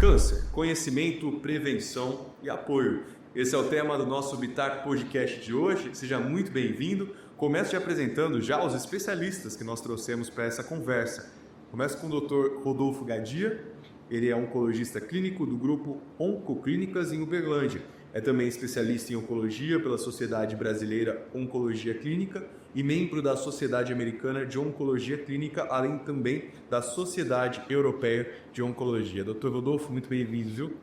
Câncer, conhecimento, prevenção e apoio. Esse é o tema do nosso Bitaco Podcast de hoje. Seja muito bem-vindo. Começo te apresentando já os especialistas que nós trouxemos para essa conversa. Começo com o Dr. Rodolfo Gadia. Ele é oncologista clínico do grupo Oncoclínicas em Uberlândia. É também especialista em oncologia pela Sociedade Brasileira Oncologia Clínica e membro da Sociedade Americana de Oncologia Clínica, além também da Sociedade Europeia de Oncologia. Dr. Rodolfo, muito bem-vindo, viu?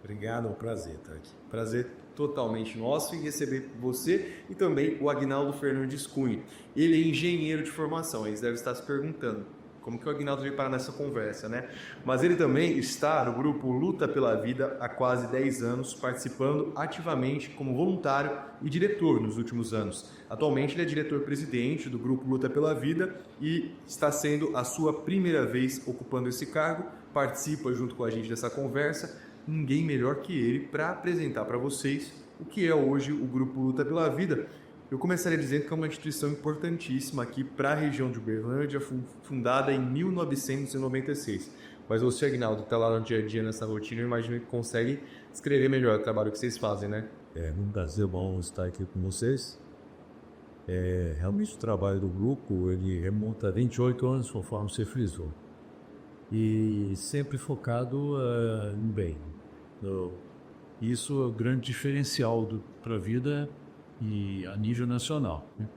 Obrigado, é um prazer estar aqui. Prazer totalmente nosso em receber você e também o Agnaldo Fernandes Cunha. Ele é engenheiro de formação, eles devem estar se perguntando como que o Agnaldo veio parar nessa conversa, né? Mas ele também está no grupo Luta pela Vida há quase 10 anos, participando ativamente como voluntário e diretor nos últimos anos. Atualmente ele é diretor-presidente do grupo Luta pela Vida e está sendo a sua primeira vez ocupando esse cargo, participa junto com a gente dessa conversa. Ninguém melhor que ele para apresentar para vocês o que é hoje o grupo Luta pela Vida. Eu começaria dizendo que é uma instituição importantíssima aqui para a região de Uberlândia, fundada em 1996. Mas você, Agnaldo, que está lá no dia a dia nessa rotina, eu imagino que consegue descrever melhor o trabalho que vocês fazem, né? É um prazer bom estar aqui com vocês. Realmente o trabalho do grupo, ele remonta a 28 anos, conforme você frisou. E sempre focado no bem. Isso é o grande diferencial para a vida e a nível nacional, né?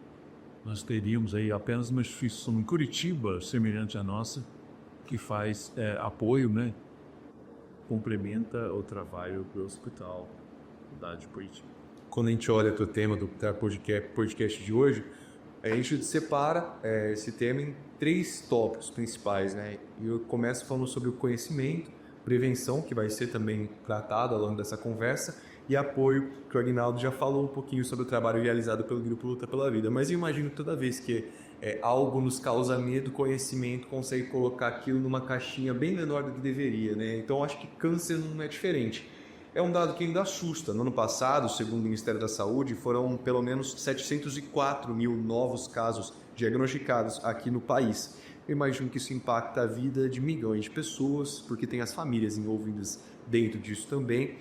Nós teríamos aí apenas uma instituição em Curitiba, semelhante à nossa, que faz apoio, né? Complementa o trabalho do hospital da de Curitiba. Quando a gente olha para o tema do podcast de hoje, a gente separa esse tema em 3 tópicos principais, né? E eu começo falando sobre o conhecimento, prevenção, que vai ser também tratado ao longo dessa conversa, e apoio, que o Agnaldo já falou um pouquinho sobre o trabalho realizado pelo Grupo Luta pela Vida. Mas eu imagino que toda vez que algo nos causa medo, conhecimento consegue colocar aquilo numa caixinha bem menor do que deveria, né? Então, acho que câncer não é diferente. É um dado que ainda assusta. No ano passado, segundo o Ministério da Saúde, foram pelo menos 704 mil novos casos diagnosticados aqui no país. Eu imagino que isso impacta a vida de milhões de pessoas, porque tem as famílias envolvidas dentro disso também.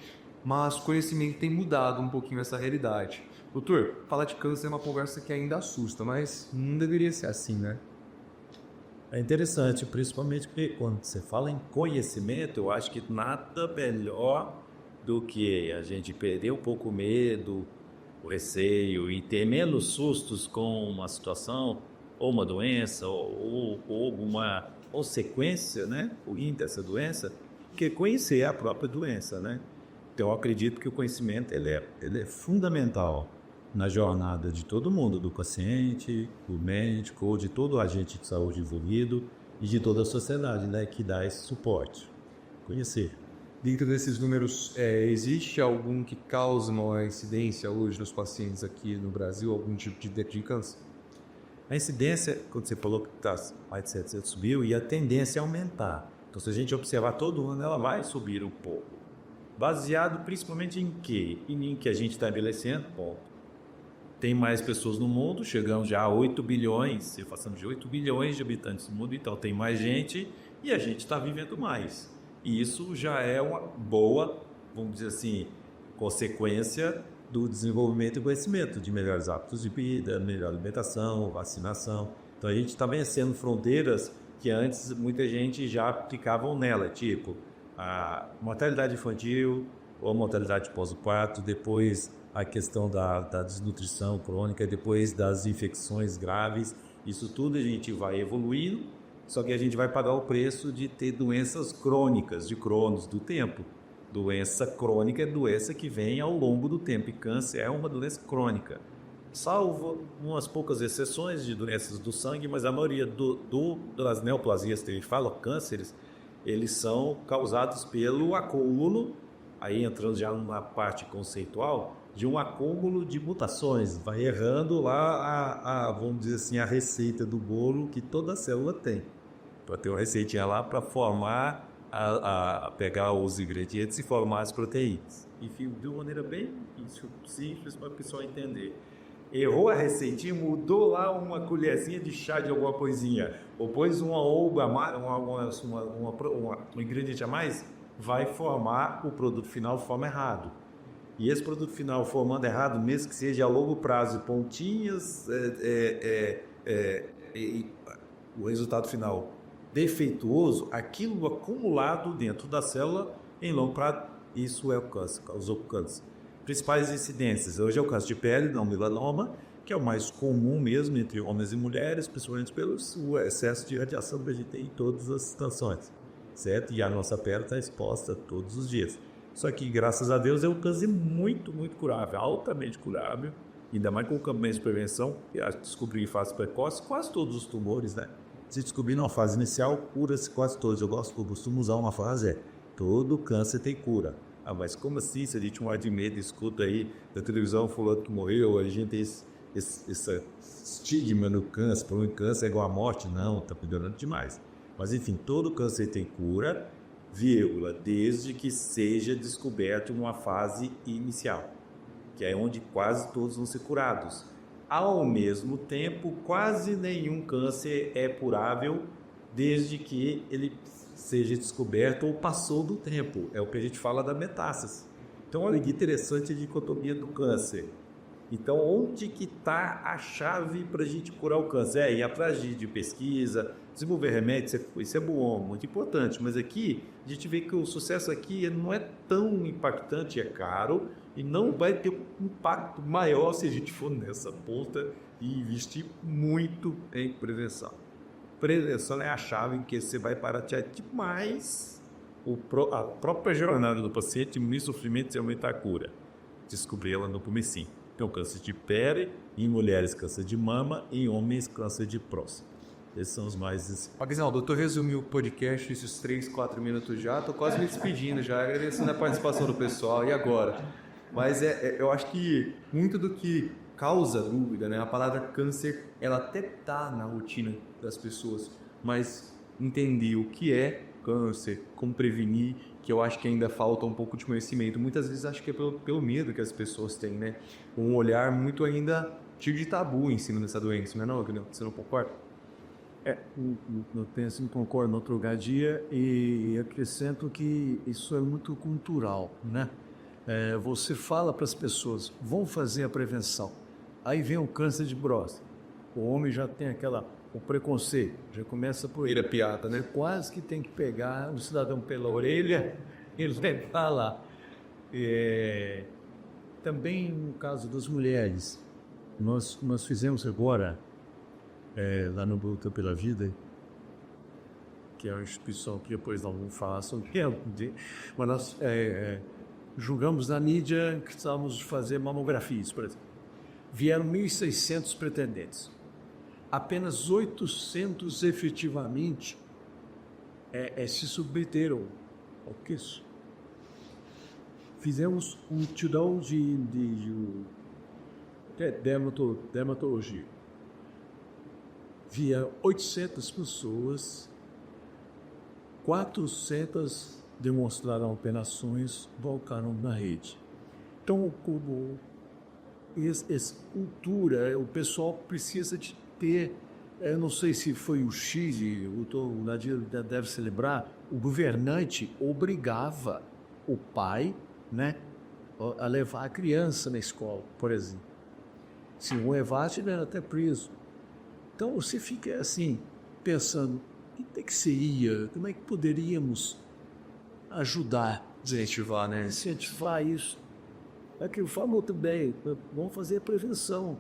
Mas o conhecimento tem mudado um pouquinho essa realidade. Doutor, falar de câncer é uma conversa que ainda assusta, mas não deveria ser assim, né? É interessante, principalmente porque quando você fala em conhecimento, eu acho que nada melhor do que a gente perder um pouco o medo, o receio e ter menos sustos com uma situação, ou uma doença, ou alguma consequência, né, ruim dessa doença, que conhecer a própria doença, né? Então, eu acredito que o conhecimento ele é fundamental na jornada de todo mundo, do paciente, do médico, ou de todo o agente de saúde envolvido e de toda a sociedade, né, que dá esse suporte. Conhecer. Dentro desses números, existe algum que causa uma incidência hoje nos pacientes aqui no Brasil, algum tipo de câncer? A incidência, quando você falou que está mais de 700, subiu, e a tendência é aumentar. Então, se a gente observar todo ano, ela vai subir um pouco. Baseado principalmente em quê? Em que a gente está envelhecendo, ponto. Tem mais pessoas no mundo, chegamos já a 8 bilhões, passamos de 8 bilhões de habitantes no mundo, então tem mais gente e a gente está vivendo mais. E isso já é uma boa, vamos dizer assim, consequência do desenvolvimento e conhecimento, de melhores hábitos de vida, melhor alimentação, vacinação. Então a gente está vencendo fronteiras que antes muita gente já aplicavam nela, tipo a mortalidade infantil ou a mortalidade pós-parto, depois a questão da desnutrição crônica, depois das infecções graves. Isso tudo a gente vai evoluindo, só que a gente vai pagar o preço de ter doenças crônicas, de cronos do tempo. Doença crônica é doença que vem ao longo do tempo, e câncer é uma doença crônica. Salvo umas poucas exceções de doenças do sangue, mas a maioria das neoplasias que a gente fala, cânceres, eles são causados pelo acúmulo, aí entrando já numa parte conceitual, de um acúmulo de mutações. Vai errando lá vamos dizer assim, a receita do bolo que toda célula tem. Para ter uma receitinha lá para formar, pegar os ingredientes e formar as proteínas. Enfim, de uma maneira bem simples para o pessoal entender. Errou a receitinha, mudou lá uma colherzinha de chá de alguma coisinha, ou pôs uma um ingrediente a mais, vai formar o produto final de forma errada. E esse produto final formando errado, mesmo que seja a longo prazo, pontinhas, o resultado final defeituoso, aquilo acumulado dentro da célula em longo prazo, isso é o câncer, causou câncer. Principais incidências, hoje é o câncer de pele, não melanoma, que é o mais comum mesmo entre homens e mulheres, principalmente pelo excesso de radiação que a gente tem em todas as estações, certo? E a nossa pele está exposta todos os dias. Só que, graças a Deus, é um câncer muito, muito curável, altamente curável, ainda mais com campanhas de prevenção, descobrir em fase precoce, quase todos os tumores, né? Se descobrir numa fase inicial, cura-se quase todos. Eu costumo usar uma frase, todo câncer tem cura. Ah, mas como assim? Se a gente morre de medo, escuta aí da televisão fulano que morreu, a gente tem esse estigma no câncer, para o câncer é igual à morte. Não, está melhorando demais. Mas enfim, todo câncer tem cura, vírgula, desde que seja descoberto em uma fase inicial, que é onde quase todos vão ser curados. Ao mesmo tempo, quase nenhum câncer é curável desde que ele seja descoberto ou passou do tempo. É o que a gente fala da metástase. Então, olha que interessante a dicotomia do câncer. Então, onde que está a chave para a gente curar o câncer? Ir atrás de pesquisa, desenvolver remédios, isso é bom, muito importante. Mas aqui, a gente vê que o sucesso aqui não é tão impactante, é caro, e não vai ter um impacto maior se a gente for nessa ponta e investir muito em prevenção. Prevenção é a chave em que você vai baratear demais a própria jornada do paciente, diminuir sofrimento e aumentar a cura. Descobrir ela no comecinho. Então, câncer de pele, em mulheres câncer de mama, em homens câncer de próstata. Esses são os mais... Aguinaldo, eu resumiu o podcast, esses 3, 4 minutos já, estou quase me despedindo já, agradecendo a participação do pessoal, e agora? Mas eu acho que muito do que causa dúvida, né? A palavra câncer, ela até está na rotina das pessoas, mas entender o que é câncer, como prevenir, que eu acho que ainda falta um pouco de conhecimento. Muitas vezes acho que é pelo medo que as pessoas têm, né? Um olhar muito ainda cheio de tabu em cima dessa doença, não é não? Você não concorda? Eu penso em concordo no outro dia e acrescento que isso é muito cultural, né? Você fala para as pessoas, vão fazer a prevenção. Aí vem o câncer de próstata. O homem já tem o preconceito, já começa por ele. Vira piada, né? Você quase que tem que pegar o cidadão pela orelha e levar lá. Também no caso das mulheres, nós fizemos agora, lá no Luta pela Vida, que é uma instituição que depois nós vamos falar sobre, mas nós julgamos na mídia que estávamos fazer mamografias, por exemplo. Vieram 1.600 pretendentes. Apenas 800 efetivamente se submeteram ao queso. Fizemos um multidão de dermatologia. Via 800 pessoas, 400 demonstraram operações, voltaram na rede. Então, como essa cultura, o pessoal precisa de ter, eu não sei se foi o Chile, o Nadir deve se lembrar, o governante obrigava o pai, né, a levar a criança na escola, por exemplo. Se não levasse, ele era até preso. Então você fica assim, pensando, o que seria, como é que poderíamos ajudar? Incentivar, né? Incentivar isso. É que eu falo muito bem, vamos fazer a prevenção.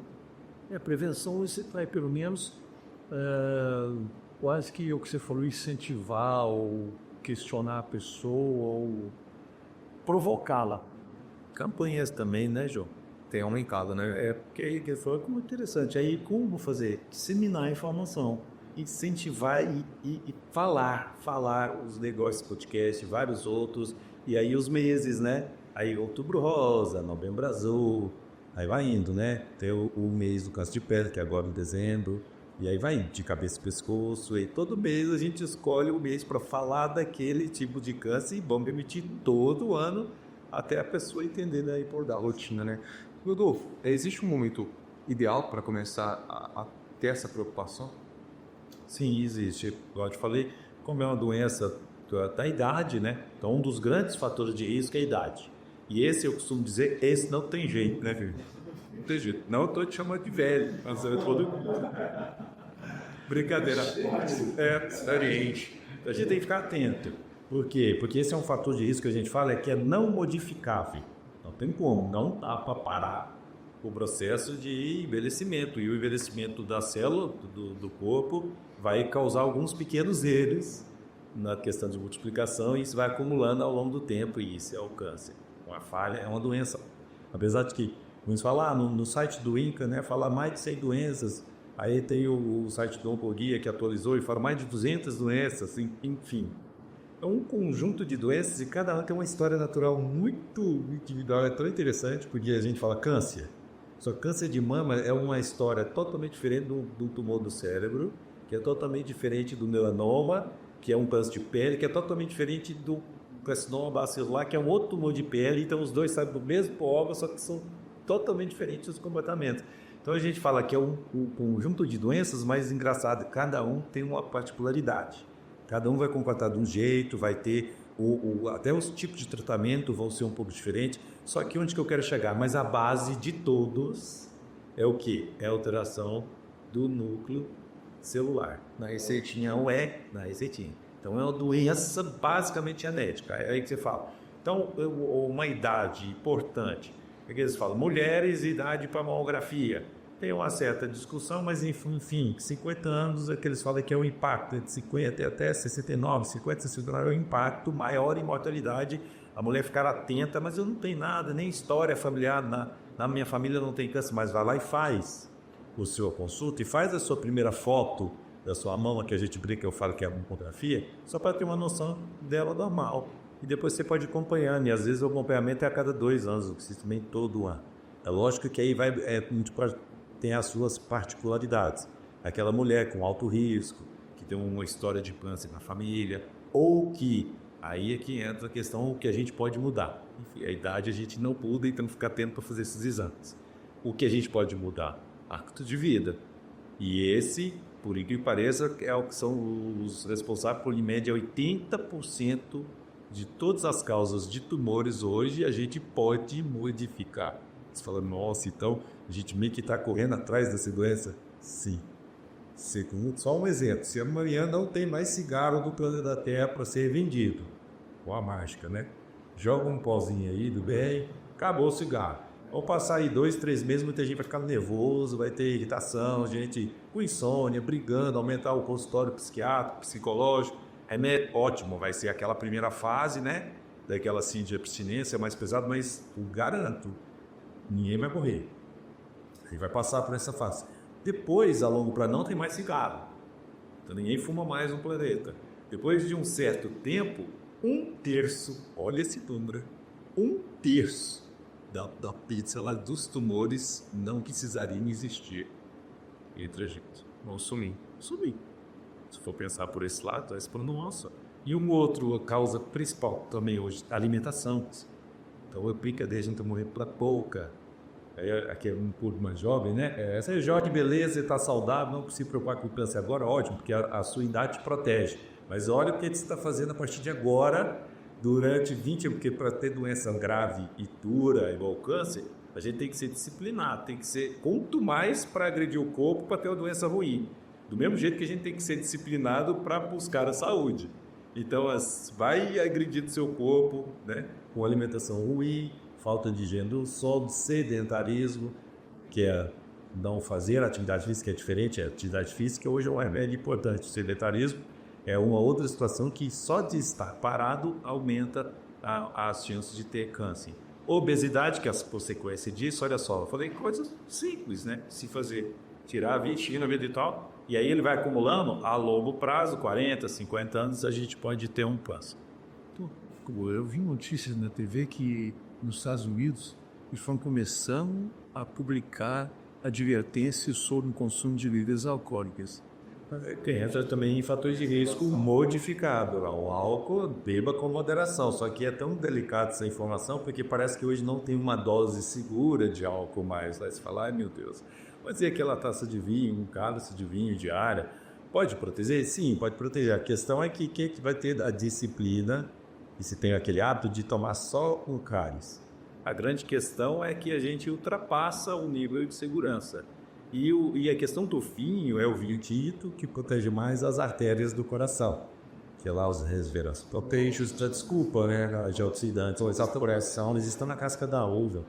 A prevenção você vai pelo menos quase que o que você falou, incentivar ou questionar a pessoa ou provocá-la. Campanhas também, né, João? Tem aumentado, né? Porque que foi muito interessante. Aí como fazer? Disseminar a informação, incentivar e falar os negócios, podcast, vários outros, e aí os meses, né? Aí Outubro Rosa, Novembro Azul, aí vai indo, né? Tem o mês do câncer de pele, que é agora em dezembro, e aí vai indo, de cabeça e pescoço, e todo mês a gente escolhe o mês para falar daquele tipo de câncer e vamos emitir todo ano até a pessoa entender da importância. Da rotina, né? Rodolfo, existe um momento ideal para começar a ter essa preocupação? Sim, existe. Igual eu te falei, como é uma doença da idade, né? Então, um dos grandes fatores de risco é a idade. E esse, eu costumo dizer, esse não tem jeito, né, filho? Não tem jeito. Não, eu estou te chamando de velho. Mas eu tô... Brincadeira. Experiente. A gente tem que ficar atento. Por quê? Porque esse é um fator de risco que a gente fala, que é não modificável. Não tem como, não dá para parar o processo de envelhecimento. E o envelhecimento da célula, do corpo, vai causar alguns pequenos erros na questão de multiplicação, e isso vai acumulando ao longo do tempo, e isso é o câncer. Uma falha é uma doença. Apesar de que, vamos falar, no site do INCA, né, fala mais de 100 doenças, aí tem o site do Oncoguia que atualizou e fala mais de 200 doenças, enfim. É um conjunto de doenças e cada uma tem uma história natural muito individual, é tão interessante, porque a gente fala câncer. Só que câncer de mama é uma história totalmente diferente do tumor do cérebro, que é totalmente diferente do melanoma, que é um câncer de pele, que é totalmente diferente do carcinoma bacilar, que é um outro tumor de pele. Então os dois saem do mesmo órgão, só que são totalmente diferentes os comportamentos. Então a gente fala que é um conjunto de doenças, mas engraçado, cada um tem uma particularidade. Cada um vai comportar de um jeito, vai ter até os tipos de tratamento vão ser um pouco diferentes. Só que onde que eu quero chegar? Mas a base de todos é o quê? É a alteração do núcleo celular. Na receitinha na receitinha. Então é uma doença basicamente genética. É aí que você fala. Então, uma idade importante. O que eles falam? Mulheres, idade para mamografia. Tem uma certa discussão, mas enfim, 50 anos é que eles falam que é o impacto, entre 50 até 69, 50, 69 é o impacto maior em mortalidade, a mulher ficar atenta, mas eu não tenho nada, nem história familiar, na minha família não tem câncer, mas vai lá e faz o seu consulta e faz a sua primeira foto da sua mama, que a gente brinca, eu falo que é a mamografia, só para ter uma noção dela normal. E depois você pode ir acompanhando, e às vezes o acompanhamento é a cada 2 anos, o que se também todo ano. É lógico que aí tem as suas particularidades. Aquela mulher com alto risco, que tem uma história de câncer na família, ou que, aí é que entra a questão que a gente pode mudar. Enfim, a idade a gente não muda, então fica atento para fazer esses exames. O que a gente pode mudar? Hábito de vida. E esse, por incrível que pareça, é o que são os responsáveis por, em média, 80% de todas as causas de tumores hoje, a gente pode modificar. Você fala, nossa, então a gente meio que está correndo atrás dessa doença? Sim. Só um exemplo, se amanhã não tem mais cigarro no planeta Terra para ser vendido, com a mágica, né? Joga um pozinho aí do bem, acabou o cigarro. Vão passar aí 2, 3 meses, muita gente vai ficar nervoso, vai ter irritação, gente com insônia, brigando, aumentar o consultório psiquiátrico, psicológico. Remédio, ótimo, vai ser aquela primeira fase, né? Daquela assim de abstinência mais pesada, mas eu garanto, ninguém vai morrer. Aí vai passar por essa fase. Depois, a longo prazo, não tem mais cigarro. Então ninguém fuma mais no planeta. Depois de um certo tempo, 1/3, olha esse número, 1/3 da pizza lá dos tumores não precisariam existir entre a gente. Vão sumir. Se for pensar por esse lado, vai se falando, nossa. E uma outra causa principal também hoje, alimentação. Então, eu pica desde não morrer pela pouca. Aqui é um pouco mais jovem, né? Você é jovem, beleza, está saudável, não se preocupar com o câncer agora, ótimo, porque a sua idade te protege. Mas olha o que você está fazendo a partir de agora, durante 20 anos, porque para ter doença grave e dura, igual o câncer, a gente tem que ser disciplinado, tem que ser quanto mais para agredir o corpo para ter uma doença ruim. Do mesmo jeito que a gente tem que ser disciplinado para buscar a saúde. Então, vai agredindo seu corpo, né? Com alimentação ruim, falta de higiene do solo, sedentarismo, que é não fazer atividade física, é diferente, a atividade física hoje é um remédio importante. O sedentarismo é uma outra situação que só de estar parado aumenta as chances de ter câncer. Obesidade, que é a consequência disso, olha só, eu falei coisas simples, né? Se fazer, tirar 20 anos e tal, e aí ele vai acumulando a longo prazo, 40, 50 anos, a gente pode ter um câncer. Eu vi notícias na TV que nos Estados Unidos eles estão começando a publicar advertências sobre o consumo de bebidas alcoólicas. Que entra também em fatores de risco modificado. O álcool, beba com moderação. Só que é tão delicado essa informação porque parece que hoje não tem uma dose segura de álcool mais. Aí você fala, ai meu Deus, mas e aquela taça de vinho, um cálice de vinho diária? Pode proteger? Sim, pode proteger. A questão é que quem vai ter a disciplina e se tem aquele hábito de tomar só um cálice. A grande questão é que a gente ultrapassa o nível de segurança. E a questão do vinho é o vinho tinto que protege mais as artérias do coração, que é lá os resveratrolpeixos, desculpa, né, de antioxidantes, ou essa pressão, eles estão na casca da uva,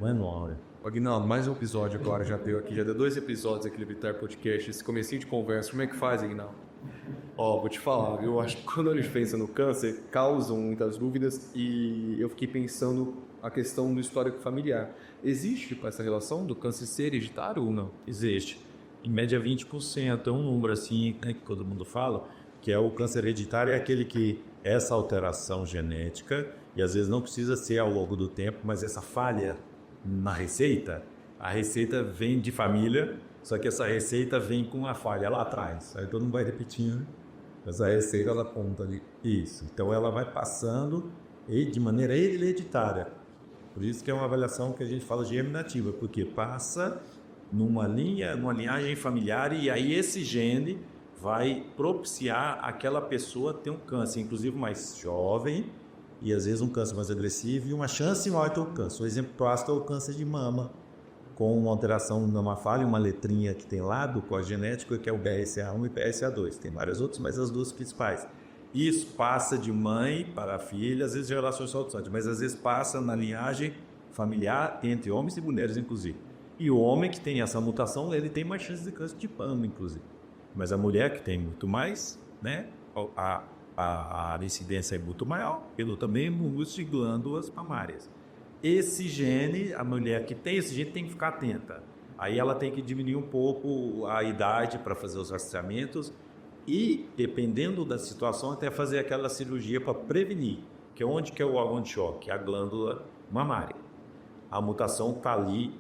não é no óleo. Aguinaldo, mais um episódio agora, já deu 2 episódios aqui do Evitar Podcast, esse comecinho de conversa, como é que faz, Aguinaldo? Vou te falar, eu acho que quando a gente pensa no câncer, causam muitas dúvidas e eu fiquei pensando a questão do histórico familiar. Existe essa relação do câncer ser hereditário ou não? Existe. Em média 20%, é um número assim, né, que todo mundo fala, que é o câncer hereditário, é aquele que essa alteração genética, e às vezes não precisa ser ao longo do tempo, mas essa falha na receita, a receita vem de família, só que essa receita vem com uma falha lá atrás, aí todo mundo vai repetindo, essa receita ela aponta ali. Isso, então ela vai passando de maneira hereditária. Por isso que é uma avaliação que a gente fala germinativa, porque passa numa linhagem familiar e aí esse gene vai propiciar aquela pessoa ter um câncer, inclusive mais jovem e às vezes um câncer mais agressivo e uma chance maior de ter um câncer. O exemplo prático é o câncer de mama, com uma alteração numa falha, uma letrinha que tem lá do código genético, que é o BRCA1 e BRCA2. Tem várias outras, mas as duas principais. Isso passa de mãe para filha, às vezes gerações saltantes, mas às vezes passa na linhagem familiar entre homens e mulheres, inclusive. E o homem que tem essa mutação, ele tem mais chance de câncer de mama, inclusive. Mas a mulher que tem muito mais, né, a incidência é muito maior, pelo também músculos de glândulas mamárias. Esse gene, a mulher que tem esse gene tem que ficar atenta. Aí ela tem que diminuir um pouco a idade para fazer os rastreamentos e, dependendo da situação, até fazer aquela cirurgia para prevenir, que é onde que é o órgão de choque, a glândula mamária. A mutação está ali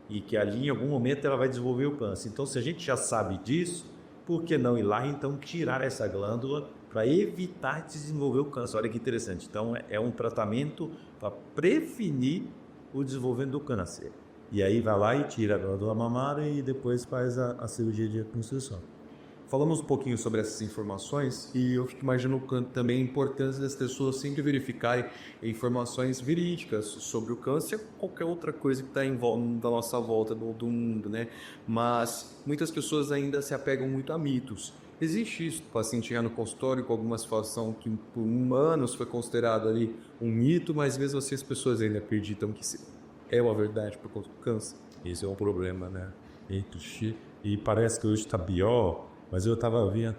e que ali em algum momento ela vai desenvolver o câncer. Então, se a gente já sabe disso, por que não ir lá então tirar essa glândula para evitar de desenvolver o câncer? Olha que interessante. Então, é um tratamento para prevenir o desenvolvimento do câncer. E aí vai lá e tira a glândula mamária e depois faz a cirurgia de reconstrução. Falamos um pouquinho sobre essas informações e eu fico imaginando também a importância das pessoas sempre verificarem informações verídicas sobre o câncer ou qualquer outra coisa que está da nossa volta do mundo, né? Mas muitas pessoas ainda se apegam muito a mitos. Existe isso, o paciente chegar no consultório com alguma situação que por anos foi considerado ali um mito, mas mesmo assim as pessoas ainda acreditam que é uma verdade por conta do câncer. Esse é um problema, né? E parece que hoje está pior. Mas eu estava vendo,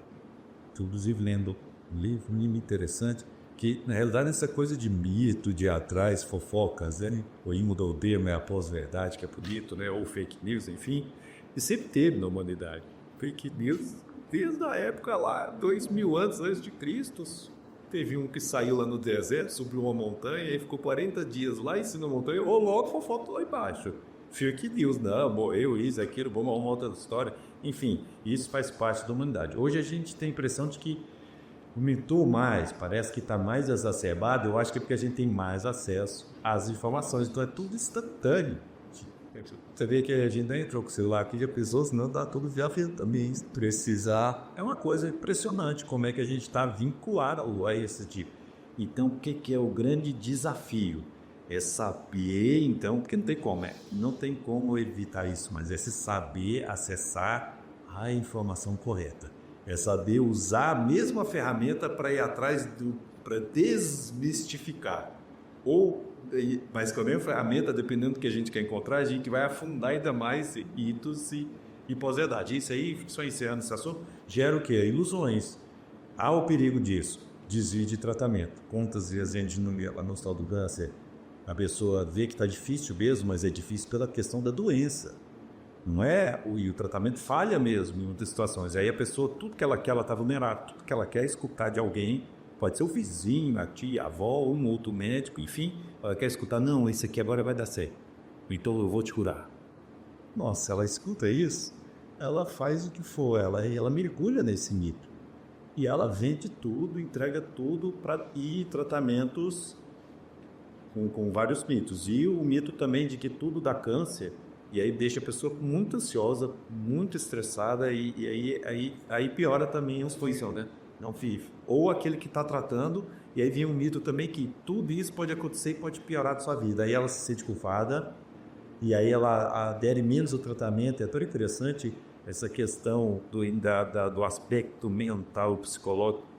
inclusive lendo um livro muito interessante, que na realidade essa coisa de mito, de ir atrás, fofocas, né? O muda o termo, é a pós-verdade, que é bonito, né? Ou fake news, enfim, e sempre teve na humanidade. Fake news, desde a época lá, 2000 anos antes de Cristo, teve um que saiu lá no deserto, subiu uma montanha, e ficou 40 dias lá em cima da montanha, ou logo fofoca lá embaixo. Fake news, não, morreu isso, aquilo, vamos uma outra história. Enfim, isso faz parte da humanidade. Hoje a gente tem a impressão de que aumentou mais, parece que está mais exacerbado. Eu acho que é porque a gente tem mais acesso às informações, então é tudo instantâneo. Você vê que a gente não entrou com o celular aqui, já pensou, senão dá tudo via fio também. Precisar. É uma coisa impressionante como é que a gente está vinculado a esse tipo. Então, o que é o grande desafio? É saber, então, porque não tem como evitar isso, mas é se saber acessar a informação correta. É saber usar a mesma ferramenta para ir atrás, para desmistificar. Mas com a mesma ferramenta, dependendo do que a gente quer encontrar, a gente vai afundar ainda mais mitos e pós-verdade. Isso aí, só encerrando esse assunto, gera o quê? Ilusões. Há o perigo disso, desvio de tratamento. Quantas vezes a gente não vê lá no hospital do câncer, a pessoa vê que está difícil mesmo, mas é difícil pela questão da doença. Não é? E o tratamento falha mesmo em muitas situações. Aí a pessoa, tudo que ela quer, ela está vulnerável. Tudo que ela quer é escutar de alguém, pode ser o vizinho, a tia, a avó, um outro médico, enfim. Ela quer escutar, não, isso aqui agora vai dar certo. Então eu vou te curar. Nossa, ela escuta isso, ela faz o que for, ela mergulha nesse mito. E ela vende tudo, entrega tudo e tratamentos com vários mitos. E o mito também de que tudo dá câncer, E aí deixa a pessoa muito ansiosa, muito estressada aí piora também os posição, né? Não vive. Ou aquele que está tratando, e aí vem um mito também que tudo isso pode acontecer e pode piorar a sua vida. Aí ela se sente culpada, e aí ela adere menos ao tratamento. É tão interessante essa questão do aspecto mental, psicológico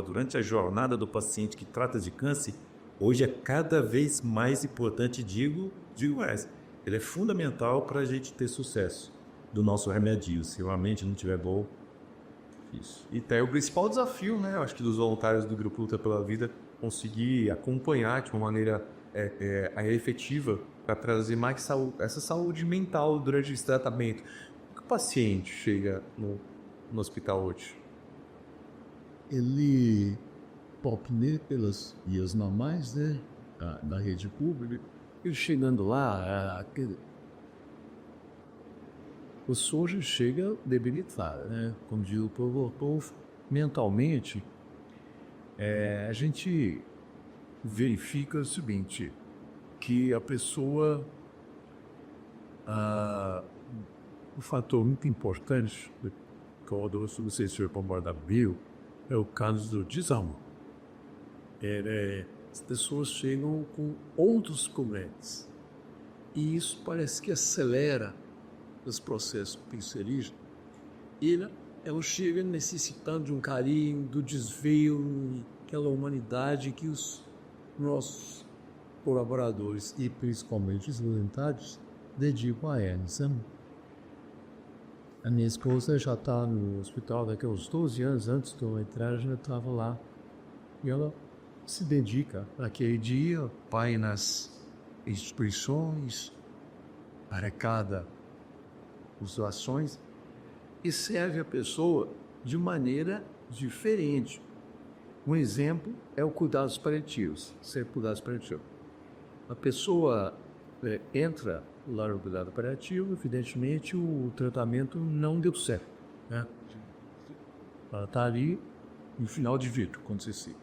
durante a jornada do paciente que trata de câncer. Hoje é cada vez mais importante, digo mais. Ele é fundamental para a gente ter sucesso do nosso remédio. Se a mente não estiver boa, isso. E tá aí o principal desafio, né? Eu acho que dos voluntários do Grupo Luta pela Vida, conseguir acompanhar de uma maneira efetiva para trazer mais saúde, essa saúde mental durante esse tratamento. Como que o paciente chega no hospital hoje? Ele pode ir pelas vias normais, né, da rede pública. Ele chegando lá, o SOS chega debilitado, né? Como diz o povo, mentalmente, a gente verifica o seguinte, que a pessoa, um fator muito importante, quando você se viu, é o caso do desamor. As pessoas chegam com outros problemas, e isso parece que acelera os processos cancerígenos. Ela chega necessitando de um carinho, do desvio, aquela humanidade que os nossos colaboradores e principalmente os voluntários dedicam a ela, sabe? A minha esposa já está no hospital daqui a uns 12 anos, antes de eu entrar, já estava lá. E ela se dedica naquele dia, vai nas instituições, arrecada as doações e serve a pessoa de maneira diferente. Um exemplo é o cuidados paliativos, ser cuidados paliativos. A pessoa entra lá no cuidado paliativo, evidentemente o tratamento não deu certo, né? Ela está ali no final de vida, quando você se...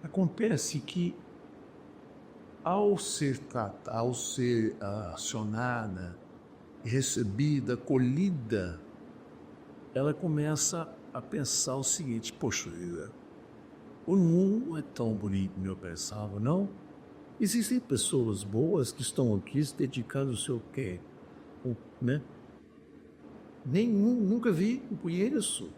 Acontece que ao ser acionada, recebida, acolhida, ela começa a pensar o seguinte: poxa vida, o mundo não é tão bonito como eu pensava, não? Existem pessoas boas que estão aqui se dedicando ao seu quê, né? Nunca vi, não conheço.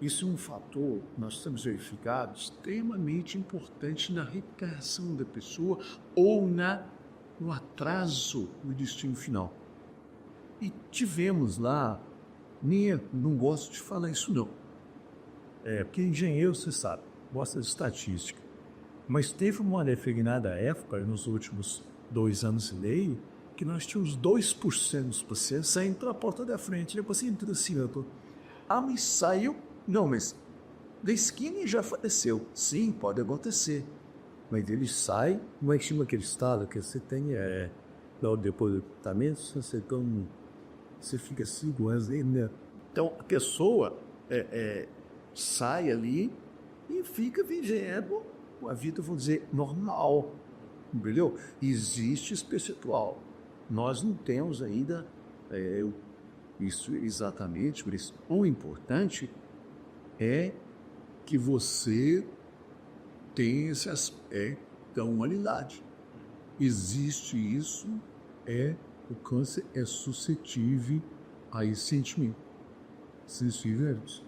Isso é um fator, nós estamos verificado, extremamente importante na recuperação da pessoa ou no atraso do destino final. E tivemos lá, não gosto de falar isso não, porque engenheiro, você sabe, gosta de estatística, mas teve uma determinada época, nos últimos 2 anos e meio, que nós tínhamos 2% dos pacientes saindo pela porta da frente. Ele paciente entrou assim, mas saiu, não, mas da esquina e já faleceu. Sim, pode acontecer, mas ele sai, não é que chama aquele estado que você tem, logo depois do tratamento, você fica 5 anos ainda. Então, a pessoa sai ali e fica vivendo a vida, vou dizer, normal, entendeu? Existe esse percentual. Nós não temos ainda isso exatamente, por isso o importante é que você tenha esse aspecto da humanidade. Existe isso, o câncer é suscetível a esse sentimento.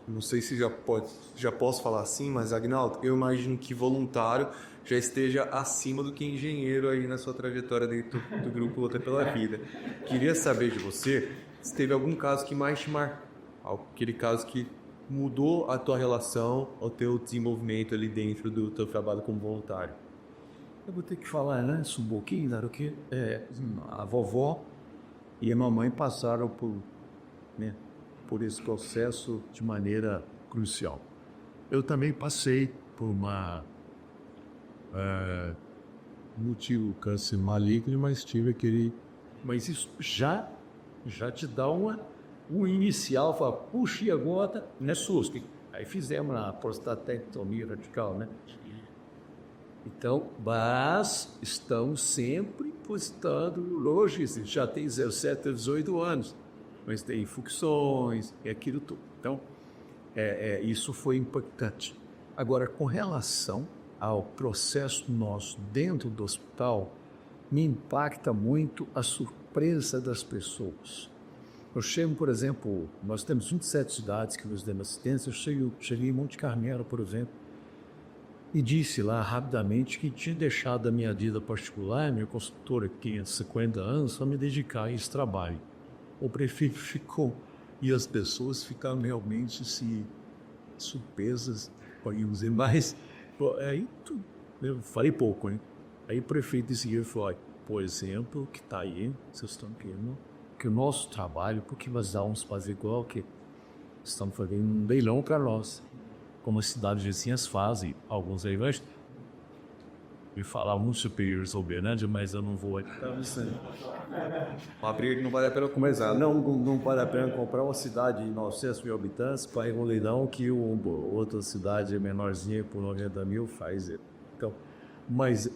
Não sei se já posso falar assim, mas Agnaldo, eu imagino que voluntário já esteja acima do que engenheiro aí na sua trajetória dentro do Grupo Luta pela Vida. Queria saber de você se teve algum caso que mais te marcou, aquele caso que mudou a tua relação, o teu desenvolvimento ali dentro do teu trabalho como voluntário. Eu vou ter que falar, né, isso um pouquinho, né, que a vovó e a mamãe passaram por esse processo de maneira crucial. Eu também passei por motivo câncer maligno, mas tive aquele... Mas isso já te dá um inicial, fala, puxa, e agora, né, SUS? Aí fizemos a prostatectomia radical, né? Então, mas estamos sempre depositado hoje, já tem 17 a 18 anos, mas tem infecções, é aquilo tudo. Então, isso foi impactante. Agora, com relação ao processo nosso dentro do hospital, me impacta muito a surpresa das pessoas. Eu chego, por exemplo, nós temos 27 cidades que nos dão assistência, eu cheguei em Monte Carmelo, por exemplo, e disse lá rapidamente que tinha deixado a minha vida particular, minha consultora que tinha 50 anos, para me dedicar a esse trabalho. O prefeito ficou, e as pessoas ficaram realmente surpresas, pode dizer, mas aí eu falei pouco, hein? Aí o prefeito disse, por exemplo, que está aí, vocês estão querendo que o nosso trabalho, porque nós vamos fazer igual que estamos fazendo um leilão para nós, como as cidades vizinhas fazem, alguns aí me falar muito superior sobre Uberlândia, mas eu não vou ficar pensando. Uma briga que não vale a pena começar. Não vale a pena comprar uma cidade de 900 mil habitantes para ir um leilão que outra cidade menorzinha por 90 mil faz. Então, mas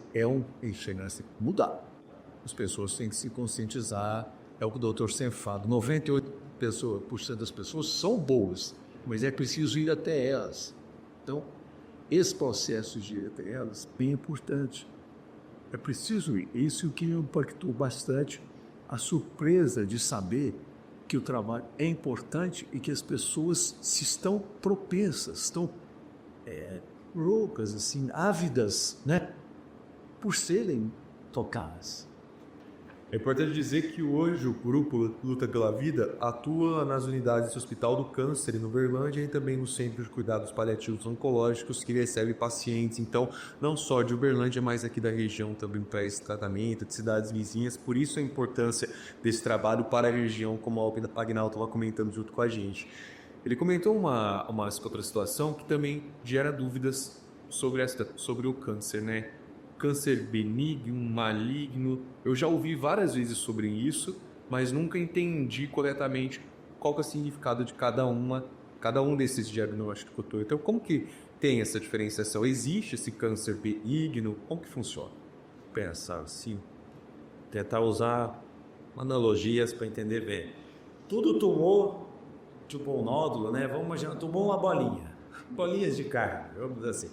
chega-se a mudar. As pessoas têm que se conscientizar. É o que o doutor sempre fala, 98% das pessoas são boas, mas é preciso ir até elas. Então, esse processo de ir até elas é bem importante. É preciso ir. Isso que me impactou bastante, a surpresa de saber que o trabalho é importante e que as pessoas se estão propensas, estão loucas, assim, ávidas, né, por serem tocadas. É importante dizer que hoje o Grupo Luta pela Vida atua nas unidades do Hospital do Câncer em Uberlândia e também no Centro de Cuidados Paliativos Oncológicos, que recebe pacientes, então, não só de Uberlândia, mas aqui da região também para esse tratamento, de cidades vizinhas. Por isso a importância desse trabalho para a região, como o Agnaldo estava comentando junto com a gente. Ele comentou uma outra situação que também gera dúvidas sobre o câncer, né? Câncer benigno, maligno. Eu já ouvi várias vezes sobre isso, mas nunca entendi corretamente qual que é o significado de cada um desses diagnósticos, doutor. Então, como que tem essa diferenciação? Existe esse câncer benigno? Como que funciona? Pensar assim, tentar usar analogias para entender bem. Tudo tumor, tipo um nódulo, né? Vamos imaginar, tumor uma bolinhas de carne, vamos dizer assim.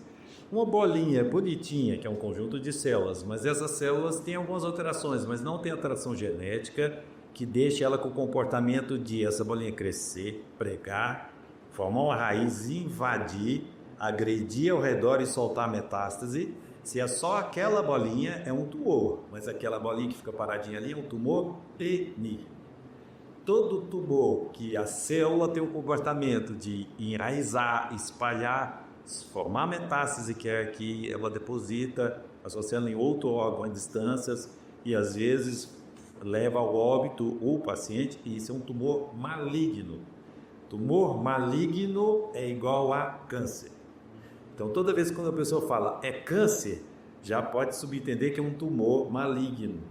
Uma bolinha bonitinha, que é um conjunto de células, mas essas células têm algumas alterações, mas não tem alteração genética que deixe ela com o comportamento de essa bolinha crescer, pregar, formar uma raiz, invadir, agredir ao redor e soltar metástase. Se é só aquela bolinha, é um tumor, mas aquela bolinha que fica paradinha ali é um tumor benigno. Todo tumor que a célula tem o comportamento de enraizar, espalhar, formar metástase, que é que ela deposita, associando em outro órgão a distâncias e às vezes leva ao óbito o paciente, e isso é um tumor maligno. Tumor maligno é igual a câncer. Então, toda vez que a pessoa fala é câncer, já pode subentender que é um tumor maligno,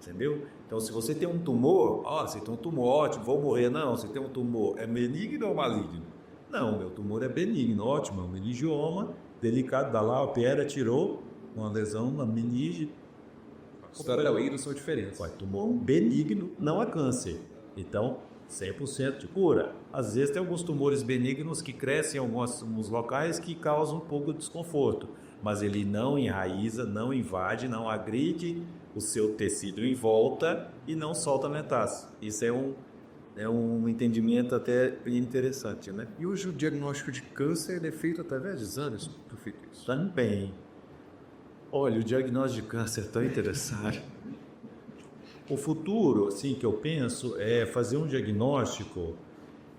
entendeu? Então, se você tem um tumor, você tem um tumor, ótimo, vou morrer. Não, você tem um tumor, é benigno ou maligno? Não, meu tumor é benigno, ótimo, é um meningioma, delicado, dá lá, opera, tirou uma lesão na meninge. Os são diferentes. Tumor benigno não é câncer. Então, 100% de cura. Às vezes tem alguns tumores benignos que crescem em alguns locais que causam um pouco de desconforto, mas ele não enraiza, não invade, não agride o seu tecido em volta e não solta metástase. Isso é um entendimento até interessante, né? E hoje o diagnóstico de câncer é feito através de exames? Também. Olha, o diagnóstico de câncer é tão interessante. O futuro, assim, que eu penso, é fazer um diagnóstico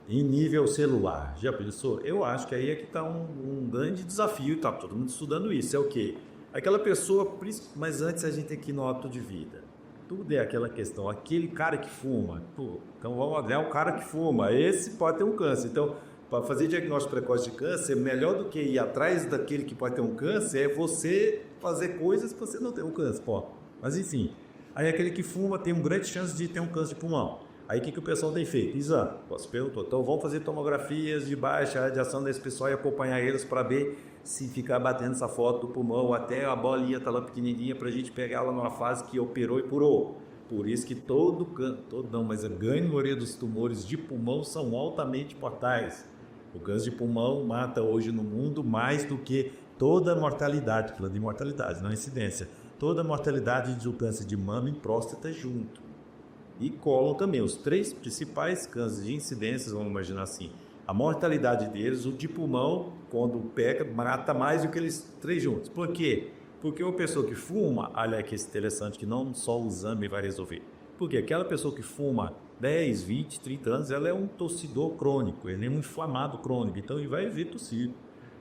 em nível celular. Já pensou? Eu acho que aí é que está um grande desafio, está todo mundo estudando isso. É o quê? Aquela pessoa, mas antes a gente tem que ir no hábito de vida. Tudo é aquela questão, aquele cara que fuma, então vamos olhar o cara que fuma, esse pode ter um câncer. Então, para fazer diagnóstico precoce de câncer, melhor do que ir atrás daquele que pode ter um câncer, é você fazer coisas para você não ter um câncer. Mas enfim, aí aquele que fuma tem uma grande chance de ter um câncer de pulmão. Aí o que o pessoal tem feito? Exame. Você perguntou. Então vamos fazer tomografias de baixa radiação desse pessoal e acompanhar eles para ver se ficar batendo essa foto do pulmão até a bolinha tá lá pequenininha para a gente pegar ela numa fase que operou e curou. Por isso que mas a grande maioria dos tumores de pulmão são altamente mortais. O câncer de pulmão mata hoje no mundo mais do que toda a mortalidade, falando de mortalidade, não incidência, toda a mortalidade do câncer de mama e próstata junto. E cólon também, os 3 principais cânceres de incidências, vamos imaginar assim. A mortalidade deles, o de pulmão, quando pega, mata mais do que eles 3 juntos. Por quê? Porque uma pessoa que fuma, olha que interessante, que não só o exame vai resolver. Porque aquela pessoa que fuma 10, 20, 30 anos, ela é um tossidor crônico, ele é um inflamado crônico, então ele vai vir tossir.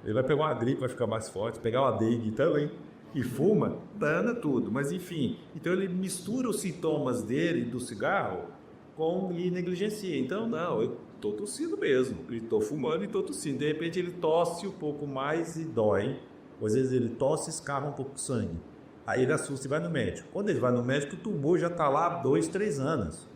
Ele vai pegar uma gripe, vai ficar mais forte, pegar uma dengue também, e fuma, dana tudo. Mas enfim, então ele mistura os sintomas dele, do cigarro, com e negligencia. Então, não, eu estou tossindo mesmo, estou fumando e estou tossindo. De repente ele tosse um pouco mais e dói. Às vezes ele tosse e escapa um pouco de sangue. Aí ele assusta e vai no médico. Quando ele vai no médico, o tumor já está lá há 2, 3 anos.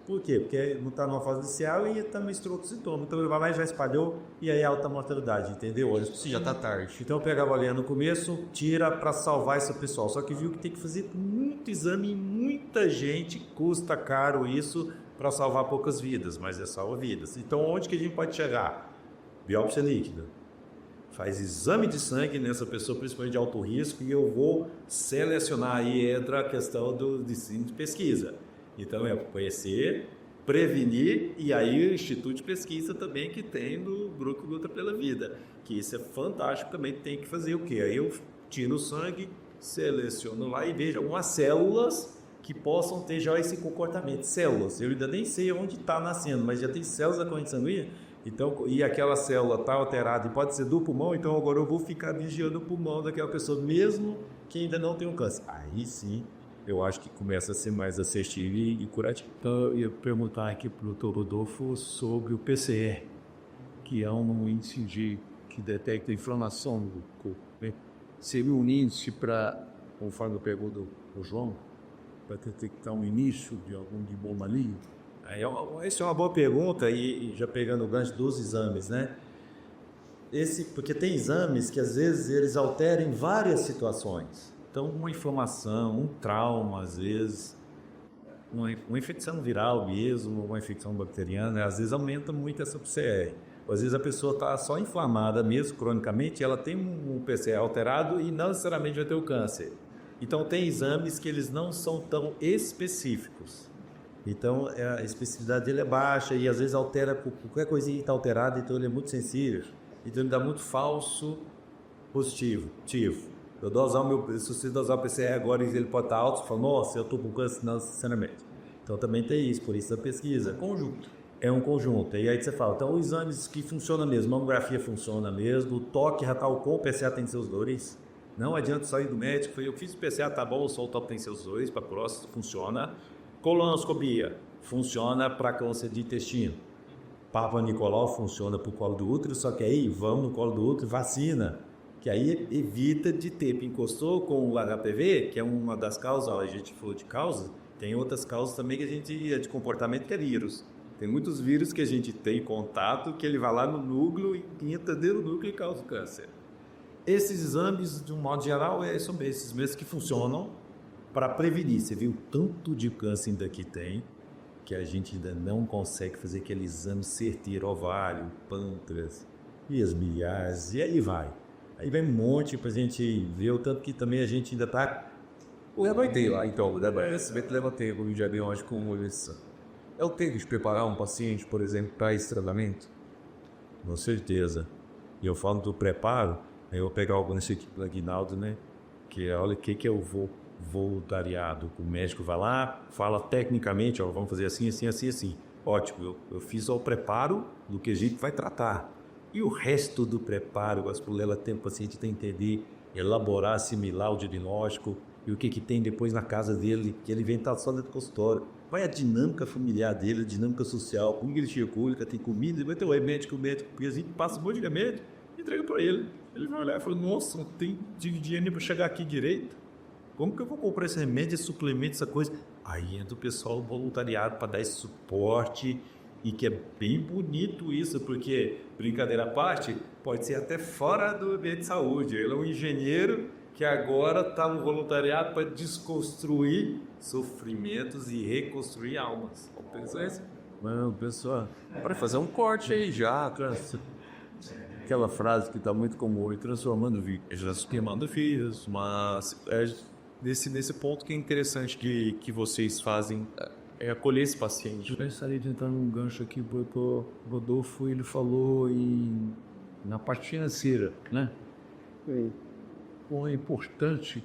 Por quê? Porque não está numa fase inicial e está misturou outros sintomas. Então ele vai lá e já espalhou e aí alta mortalidade, entendeu? Hoje Sim, já está tarde. então eu pegava a bolinha no começo, tira para salvar esse pessoal. Só que viu que tem que fazer muito exame e muita gente, custa caro isso para salvar poucas vidas, mas é salva vidas. Então onde que a gente pode chegar? Biópsia líquida. Faz exame de sangue nessa pessoa, principalmente de alto risco, e eu vou selecionar. Aí entra a questão de pesquisa. Então é conhecer, prevenir, e aí o Instituto de Pesquisa também que tem no Grupo Luta pela Vida, que isso é fantástico, também tem que fazer o quê? Aí eu tiro o sangue, seleciono lá e vejo algumas células que possam ter já esse comportamento. Células, eu ainda nem sei onde está nascendo, mas já tem células da corrente sanguínea. Então, e aquela célula está alterada e pode ser do pulmão, então agora eu vou ficar vigiando o pulmão daquela pessoa, mesmo que ainda não tenha um câncer. Aí sim, eu acho que começa a ser mais assertivo e curativo. Então, eu ia perguntar aqui para o Dr. Rodolfo sobre o PCR, que é um índice que detecta inflamação do corpo. Né? Seria um índice para, conforme eu pergunto do João, para detectar um início de algum tumor maligno? Essa é uma boa pergunta, e já pegando o gancho dos exames, né? Porque tem exames que às vezes eles alteram em várias situações. Então, uma inflamação, um trauma, às vezes, uma infecção viral mesmo, uma infecção bacteriana, às vezes aumenta muito essa PCR. Às vezes a pessoa está só inflamada mesmo, cronicamente, ela tem um PCR alterado e não necessariamente vai ter o câncer. Então, tem exames que eles não são tão específicos. Então, a especificidade dele é baixa e às vezes altera, qualquer coisinha está alterada, então ele é muito sensível. Então, ele dá muito falso positivo. Se você dosar o PCR agora e ele pode estar alto, você fala, nossa, eu estou com câncer, não necessariamente. Então, também tem isso, por isso a pesquisa. Conjunto. É um conjunto. E aí você fala, então, os exames que funcionam mesmo, a mamografia funciona mesmo, o toque retal com o PCA tem seus dores. Não adianta sair do médico, eu fiz o PCA, tá bom, só o toque tem seus dores, para próstata funciona. Colonoscopia funciona para câncer de intestino. Papa Nicolau funciona para o colo do útero, só que aí vamos no colo do útero e vacina, que aí evita de ter. Encostou com o HPV, que é uma das causas, a gente falou de causa, tem outras causas também que a gente é de comportamento, que é vírus. Tem muitos vírus que a gente tem contato, que ele vai lá no núcleo e entra dentro do núcleo e causa câncer. Esses exames, de um modo geral, são esses mesmos que funcionam para prevenir. Você viu o tanto de câncer ainda que tem, que a gente ainda não consegue fazer aquele exame certeiro, ovário, pâncreas, e as milhares, e aí vai. Aí vem um monte para a gente ver, o tanto que também a gente ainda está... Eu levantei lá, então, levantei o diagnóstico como isso. Eu tenho que preparar um paciente, por exemplo, para esse tratamento? Com certeza. E eu falo do preparo, aí eu vou pegar o gancho aqui do Aguinaldo, né? Que olha o que eu vou voluntariado. O médico vai lá, fala tecnicamente, ó, vamos fazer assim, assim, assim, assim. Ótimo, eu fiz o preparo do que a gente vai tratar. E o resto do preparo, o paciente tem que entender, elaborar, assimilar o diagnóstico e o que tem depois na casa dele, que ele vem estar só dentro do consultório. Vai a dinâmica familiar dele, a dinâmica social, como ele chegou, ele tem comida, ele vai ter o remédio, porque a gente passa um monte de remédio e entrega para ele. Ele vai olhar e fala, nossa, não tem dinheiro para chegar aqui direito. Como que eu vou comprar esse remédio, esse suplemento, essa coisa? Aí entra o pessoal voluntariado para dar esse suporte e que é bem bonito isso, porque, brincadeira à parte, pode ser até fora do ambiente de saúde. Ele é um engenheiro que agora está no voluntariado para desconstruir sofrimentos e reconstruir almas. Pensa isso. Mano, pessoal, Para fazer um corte aí já. aquela frase que está muito comum, transformando vidas, queimando fios. Mas nesse ponto que é interessante que vocês fazem é acolher esse paciente. Eu gostaria de entrar num gancho aqui, porque o Rodolfo ele falou na parte financeira, né? Como é importante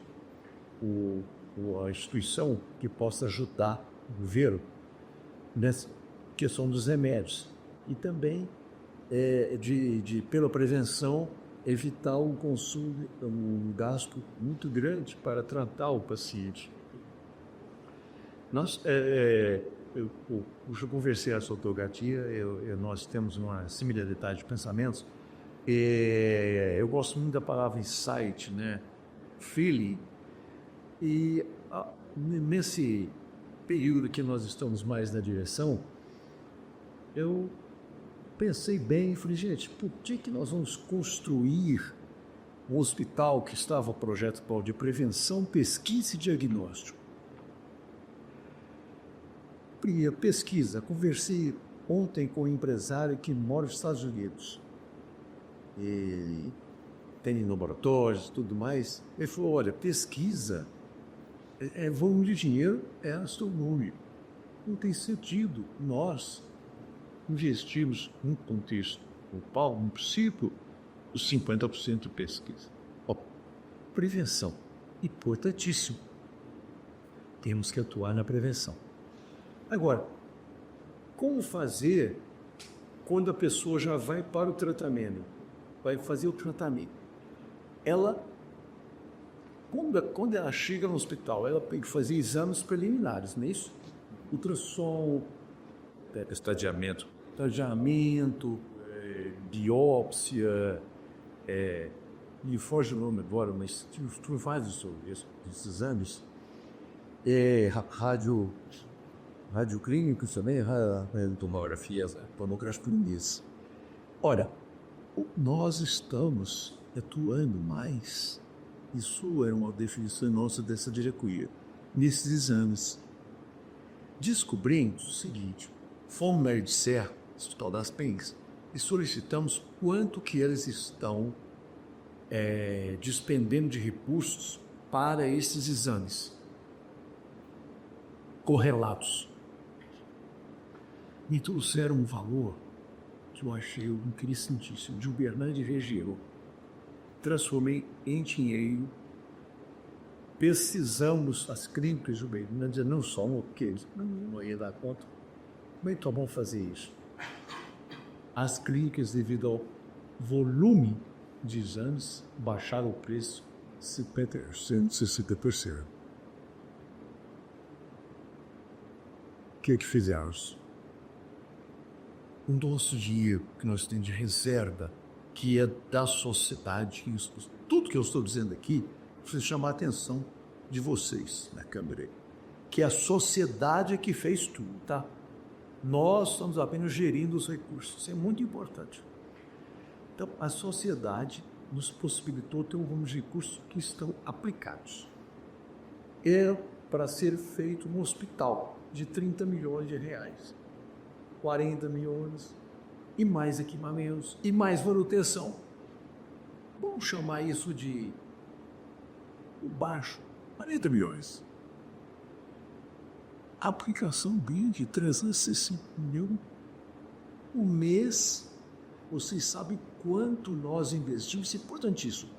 a instituição que possa ajudar o governo nessa questão dos remédios e também pela prevenção evitar o consumo, um gasto muito grande para tratar o paciente. Eu conversei com a doutora Gatia, nós temos uma similaridade de pensamentos. Eu gosto muito da palavra insight, né? Feeling. E nesse período que nós estamos mais na direção, eu pensei bem e falei, gente, por que nós vamos construir um hospital que estava projeto de prevenção, pesquisa e diagnóstico? Pesquisa. Conversei ontem com um empresário que mora nos Estados Unidos. Ele tem laboratórios e tudo mais. Ele falou, olha, pesquisa, volume de dinheiro é astronômico. Não tem sentido nós investimos num contexto global, num princípio, os 50% de pesquisa. Prevenção, importantíssimo. Temos que atuar na prevenção. Agora, como fazer quando a pessoa já vai para o tratamento? Vai fazer o tratamento. Quando ela chega no hospital, ela tem que fazer exames preliminares, não é isso? Ultrassom, Estadiamento. biópsia, me foge o nome agora, mas tu faz esses exames. Radioclínicos também, Tomografias. tomografias. Ora, nós estamos atuando mais, isso é uma definição nossa dessa diretoria, nesses exames. Descobrimos o seguinte, fomos no Medicare, Hospital das Penhas, e solicitamos quanto que eles estão despendendo de recursos para esses exames correlatos. Me trouxeram um valor que eu achei interessantíssimo, de Uberlândia e região. Transformei em dinheiro, pesquisamos as clínicas de Uberlândia, não só no que eles não ia dar conta, mas é bom fazer isso. As clínicas, devido ao volume de exames, baixaram o preço 60%. O que fizemos? O nosso dinheiro que nós temos de reserva, que é da sociedade, tudo que eu estou dizendo aqui, precisa chamar a atenção de vocês na Câmara, que é a sociedade que fez tudo, tá? Nós estamos apenas gerindo os recursos, isso é muito importante. Então, a sociedade nos possibilitou ter um volume de recursos que estão aplicados. É para ser feito um hospital de 30 milhões de reais. 40 milhões, e mais equipamentos, e mais manutenção. Vamos chamar isso de baixo, 40 milhões. A aplicação ganha de 360 milhões. O mês, vocês sabem quanto nós investimos, isso é importantíssimo.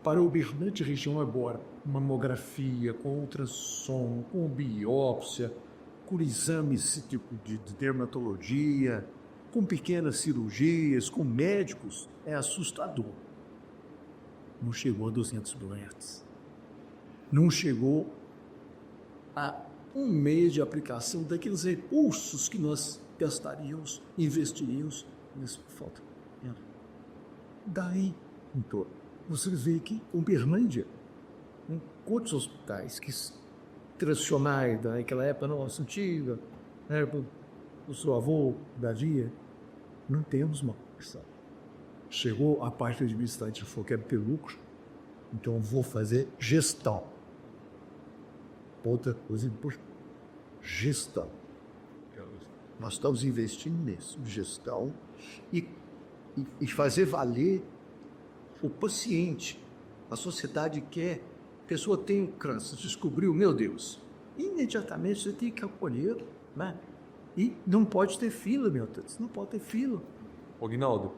Para o Uberlândia região agora, mamografia, com ultrassom, com biópsia, com exames tipo de dermatologia, com pequenas cirurgias, com médicos, é assustador. Não chegou a 200 milhões. Não chegou a um mês de aplicação daqueles recursos que nós gastaríamos, investiríamos nessa falta. Daí, então, você vê que Uberlândia, com quantos hospitais que tradicionais daquela época nossa antiga, né, do seu avô, da dia, não temos mais. Chegou a parte administrativa, falou que é ter lucro, então eu vou fazer gestão. Outra coisa importante, gestão. Nós estamos investindo nisso, gestão, e fazer valer o paciente. A sociedade quer, a pessoa tem câncer, descobriu, meu Deus, imediatamente você tem que acolher, né? E não pode ter fila, meu Deus, não pode ter fila. Ô, Guinaldo,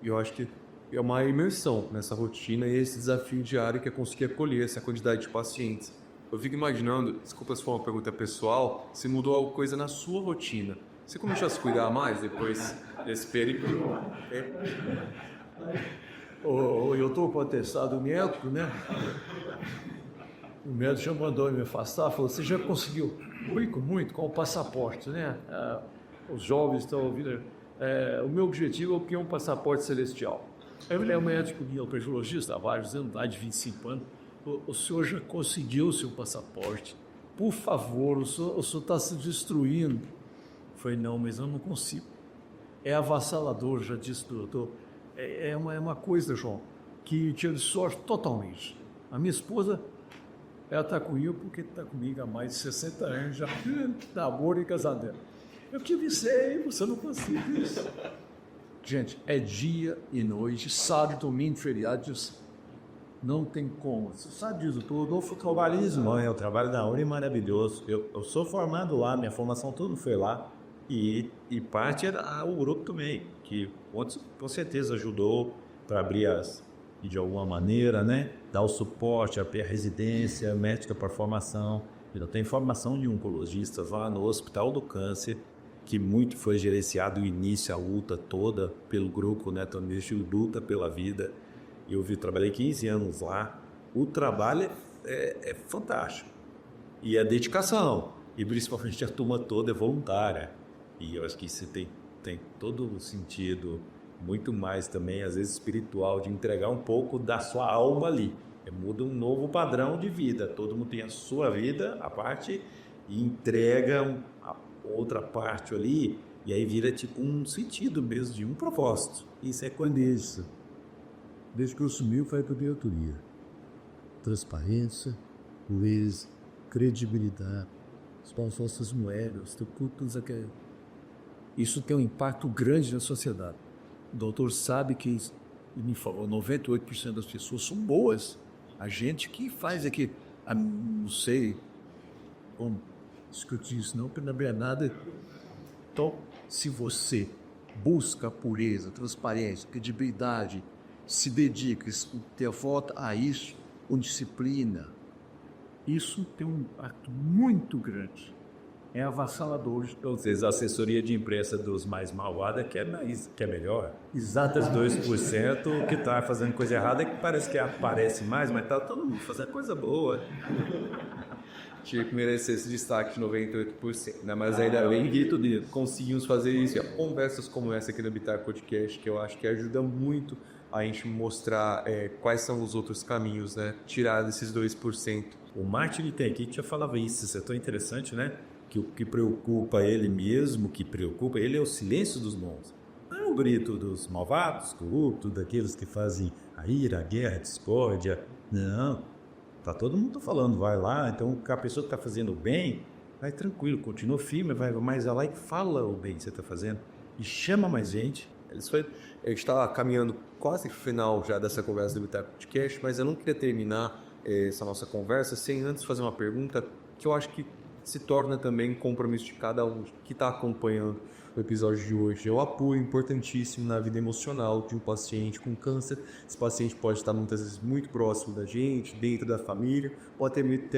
eu acho que é uma imersão nessa rotina e esse desafio diário que é conseguir acolher essa quantidade de pacientes. Eu fico imaginando, desculpa se for uma pergunta pessoal, se mudou alguma coisa na sua rotina. Você começou a se cuidar mais depois desse período? Eu estou com atestado médico, né? O médico já mandou me afastar, falou, você já conseguiu muito com o passaporte, né? Os jovens estão ouvindo. O meu objetivo é obter um passaporte celestial. Ele é um médico neoplegiologista há vários anos, há de 25 anos. O senhor já conseguiu o seu passaporte. Por favor, o senhor está se destruindo. Eu falei, não, mas eu não consigo. É avassalador, já disse o doutor. É uma coisa, João, que tira de sorte totalmente. A minha esposa, ela está comigo porque está comigo há mais de 60 anos, já namoro e casamento. Eu te avisei, você não consegue isso. Gente, é dia e noite, sábado, domingo, feriado, não tem como. Você sabe disso tudo. O trabalhismo, o trabalho da hora é maravilhoso. Eu sou formado lá, minha formação tudo foi lá. E parte era o grupo também, que com certeza ajudou para abrir e de alguma maneira, né, dar o suporte, abrir a residência médica para formação. Eu tenho formação de oncologistas lá no Hospital do Câncer, que muito foi gerenciado o início, a luta toda pelo grupo, né, Luta pela Vida. Trabalhei 15 anos lá. O trabalho é fantástico. E a dedicação, e principalmente a turma toda é voluntária. E eu acho que isso tem todo o sentido, muito mais também, às vezes espiritual, de entregar um pouco da sua alma ali. Muda um novo padrão de vida. Todo mundo tem a sua vida, a parte, e entrega a outra parte ali, e aí vira tipo um sentido mesmo, de um propósito. Isso é quando isso. Desde que eu assumi, eu falei para a diretoria. Transparência, coesa, credibilidade, as nossas moedas, isso tem um impacto grande na sociedade. O doutor sabe que, ele me falou, 98% das pessoas são boas. A gente que faz aqui, não sei como discutir isso não, porque não é nada. Então, se você busca pureza, transparência, credibilidade, se dedica, ter volta a isso, com disciplina, isso tem um impacto muito grande. É avassalador. Então, vocês, a assessoria de imprensa dos mais malvados que é melhor. Exatamente. Os 2% que está fazendo coisa errada é que parece que aparece mais, mas está todo mundo fazendo coisa boa. Tinha que merecer esse destaque de 98%, né? Mas ainda bem que conseguimos fazer isso. E conversas como essa aqui no Bitar Podcast, que eu acho que ajuda muito a gente mostrar quais são os outros caminhos, né? Tirar desses 2%. O Martin Luther King já falava isso é tão interessante, né? Que o que preocupa ele mesmo, é o silêncio dos bons. Não é o grito dos malvados, corruptos, daqueles que fazem a ira, a guerra, a discórdia. Não. Tá todo mundo falando, vai lá. Então, a pessoa que está fazendo o bem, vai tranquilo, continua firme, vai mais lá e fala o bem que você está fazendo. E chama mais gente. A gente está caminhando quase para o final já dessa conversa do Bitar Podcast, mas eu não queria terminar essa nossa conversa sem antes fazer uma pergunta que eu acho que se torna também compromisso de cada um que está acompanhando o episódio de hoje. É o apoio importantíssimo na vida emocional de um paciente com câncer. Esse paciente pode estar muitas vezes muito próximo da gente, dentro da família, ou até mesmo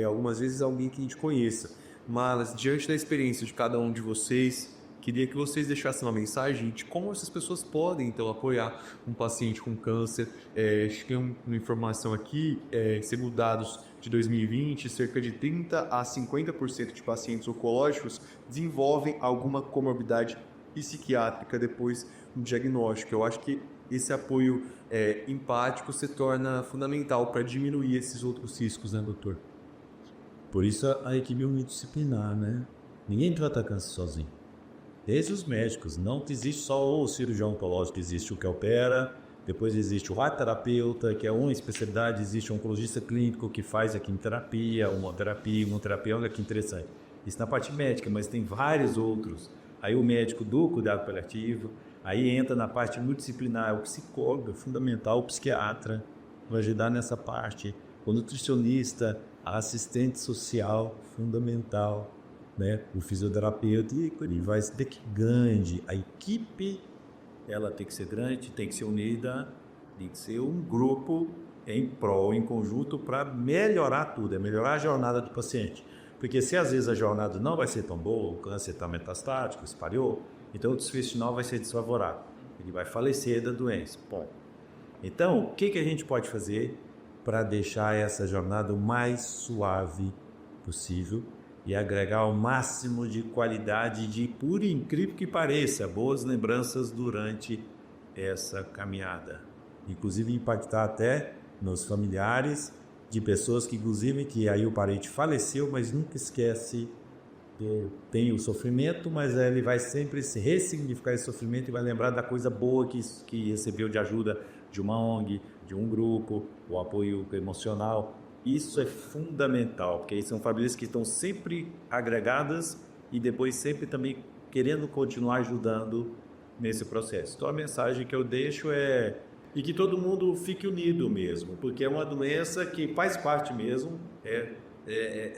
algumas vezes alguém que a gente conheça. Mas diante da experiência de cada um de vocês, queria que vocês deixassem uma mensagem de como essas pessoas podem, então, apoiar um paciente com câncer. Acho que tem uma informação aqui, segundo dados de 2020, cerca de 30% a 50% de pacientes oncológicos desenvolvem alguma comorbidade psiquiátrica depois do diagnóstico. Eu acho que esse apoio empático se torna fundamental para diminuir esses outros riscos, né, doutor? Por isso a equipe multidisciplinar, né? Ninguém trata câncer sozinho. Desde os médicos, não existe só o cirurgião oncológico, existe o que opera, depois existe o radioterapeuta, que é uma especialidade, existe o oncologista clínico que faz a quimioterapia, imunoterapia, olha que interessante. Isso na parte médica, mas tem vários outros. Aí o médico do cuidado paliativo, aí entra na parte multidisciplinar, o psicólogo, fundamental, o psiquiatra, vai ajudar nessa parte, o nutricionista, a assistente social, fundamental, né? O fisioterapeuta, e vai ser que grande. A equipe, ela tem que ser grande, tem que ser unida, tem que ser um grupo em prol, em conjunto, para melhorar tudo, melhorar a jornada do paciente. Porque se às vezes a jornada não vai ser tão boa, o câncer está metastático, espalhou, então o desfecho final vai ser desfavorável. Ele vai falecer da doença. Bom, então o que a gente pode fazer para deixar essa jornada o mais suave possível e agregar o máximo de qualidade de, por incrível que pareça, boas lembranças durante essa caminhada. Inclusive impactar até nos familiares de pessoas que, inclusive, que aí o parente faleceu, mas nunca esquece, tem o sofrimento, mas ele vai sempre se ressignificar esse sofrimento e vai lembrar da coisa boa que recebeu de ajuda de uma ONG, de um grupo, o apoio emocional. Isso é fundamental, porque aí são famílias que estão sempre agregadas e depois sempre também querendo continuar ajudando nesse processo. Então a mensagem que eu deixo é e que todo mundo fique unido mesmo, porque é uma doença que faz parte mesmo,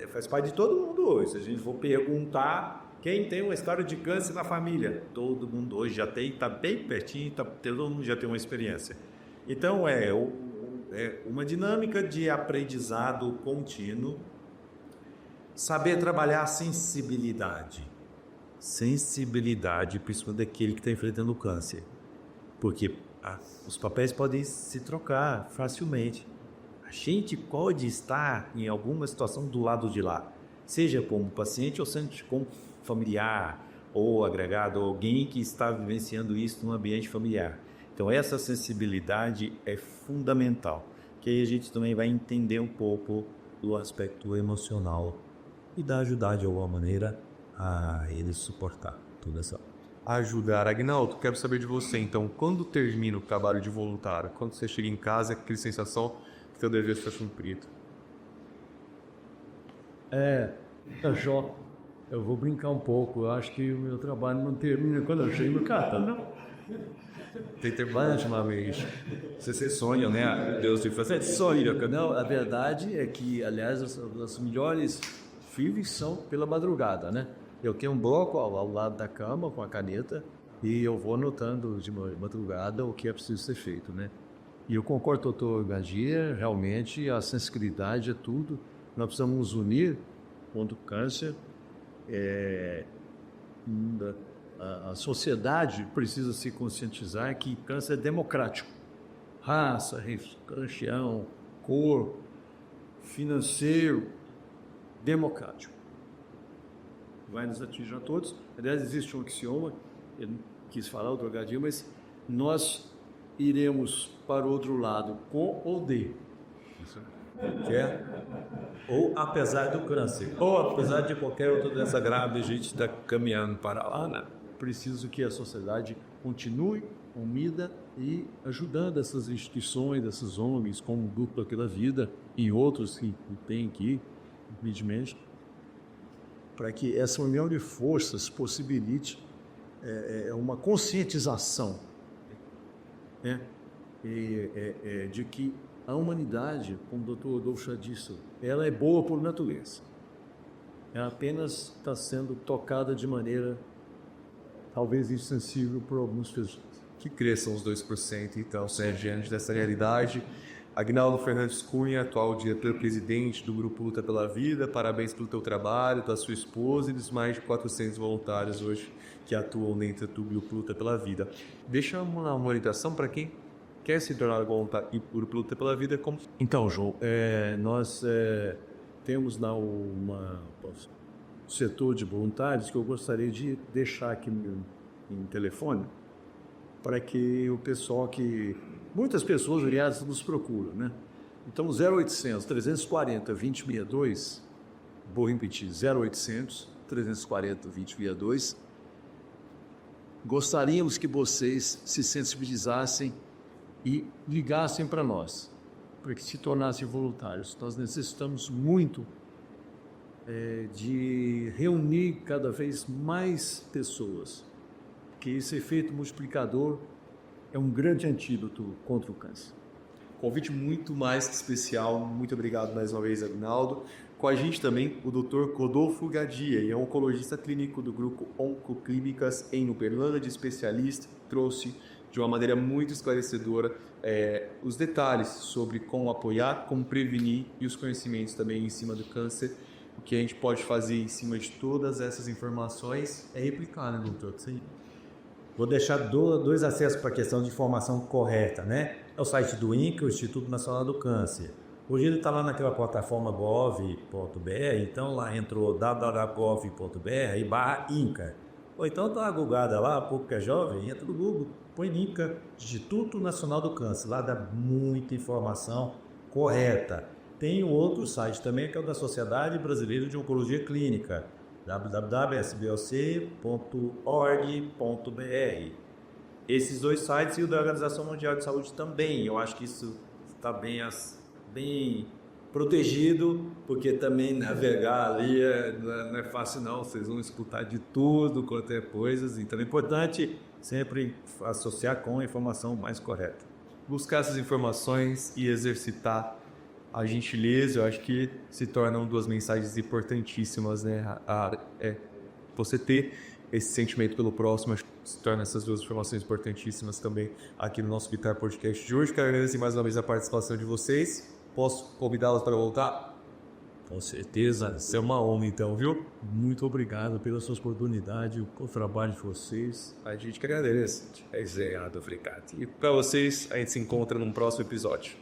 faz parte de todo mundo hoje. Se a gente for perguntar quem tem uma história de câncer na família, todo mundo hoje já tem, está bem pertinho, todo mundo já tem uma experiência. Então é uma dinâmica de aprendizado contínuo, saber trabalhar a sensibilidade, principalmente daquele que está enfrentando o câncer, porque os papéis podem se trocar facilmente. A gente pode estar em alguma situação do lado de lá, seja como paciente ou seja como familiar ou agregado, ou alguém que está vivenciando isso no ambiente familiar. Então essa sensibilidade é fundamental, que aí a gente também vai entender um pouco do aspecto emocional e ajudar de alguma maneira a ele suportar toda essa... Ajudar. Agnaldo, quero saber de você, então, quando termina o trabalho de voluntário? Quando você chega em casa, aquela sensação que seu dever está cumprido? Jó, eu vou brincar um pouco. Eu acho que o meu trabalho não termina quando eu chego no casa, não. Tem terminado uma vez. Você sonha, né? Deus te faz sonha. Não, a verdade é que, aliás, as melhores filmes são pela madrugada, né? Eu tenho um bloco ao lado da cama com a caneta e eu vou anotando de madrugada o que é preciso ser feito, né? E eu concordo com o doutor Gadia, realmente a sensibilidade é tudo. Nós precisamos nos unir contra o câncer. A sociedade precisa se conscientizar que câncer é democrático. Raça, religião, cor, financeiro, democrático. Vai nos atingir a todos. Aliás, existe um axioma, eu não quis falar o drogadinho, mas nós iremos para o outro lado com ou de. Ou apesar do câncer, ou apesar de qualquer outra doença grave, a gente está caminhando para lá, né? Preciso que a sociedade continue unida e ajudando essas instituições, essas ONGs, como o Grupo pela Vida e outros que tem aqui, evidentemente, para que essa união de forças possibilite uma conscientização, né? De que a humanidade, como o Dr. Adolfo disse, ela é boa por natureza. Ela apenas está sendo tocada de maneira talvez insensível por algumas pessoas. Que cresçam os 2%, então, diante dessa realidade. Agnaldo Fernandes Cunha, atual diretor-presidente do Grupo Luta pela Vida, parabéns pelo teu trabalho, da sua esposa e dos mais de 400 voluntários hoje que atuam dentro do Grupo Luta pela Vida. Deixa uma orientação para quem quer se tornar voluntário do Grupo Luta pela Vida. Como... Então, João, nós temos lá um setor de voluntários que eu gostaria de deixar aqui em telefone para que o pessoal muitas pessoas, aliás, nos procuram, né? Então, 0800 340 2062 Vou repetir, 0800 340 2062. Gostaríamos que vocês se sensibilizassem e ligassem para nós, para que se tornassem voluntários. Nós necessitamos muito de reunir cada vez mais pessoas, que esse efeito multiplicador é um grande antídoto contra o câncer. Convite muito mais que especial. Muito obrigado mais uma vez, Agnaldo. Com a gente também o Dr. Rodolfo Gadia, e é oncologista clínico do grupo Oncoclínicas em Uberlândia, especialista, trouxe de uma maneira muito esclarecedora os detalhes sobre como apoiar, como prevenir e os conhecimentos também em cima do câncer. O que a gente pode fazer em cima de todas essas informações é replicar, né, doutor? Sim. Vou deixar dois acessos para a questão de informação correta, né? É o site do INCA, o Instituto Nacional do Câncer. Hoje ele está lá naquela plataforma gov.br, então lá entrou www.gov.br/INCA. Ou então dá uma googada lá, pouco que é jovem, entra no Google, põe INCA, Instituto Nacional do Câncer, lá dá muita informação correta. Tem um outro site também que é o da Sociedade Brasileira de Oncologia Clínica, www.sboc.org.br. Esses dois sites e o da Organização Mundial de Saúde também. Eu acho que isso está bem protegido, porque também navegar ali não é fácil não, vocês vão escutar de tudo quanto é coisas, então é importante sempre associar com a informação mais correta. Buscar essas informações e exercitar a gentileza, eu acho que se tornam duas mensagens importantíssimas, né? Você ter esse sentimento pelo próximo, acho que se torna essas duas informações importantíssimas também aqui no nosso Vitar Podcast de hoje. Quero agradecer mais uma vez a participação de vocês. Posso convidá-los para voltar? Com certeza. Isso é uma honra, então, viu? Muito obrigado pela sua oportunidade, o trabalho de vocês. A gente que agradece. É isso aí, obrigado. E para vocês, a gente se encontra num próximo episódio.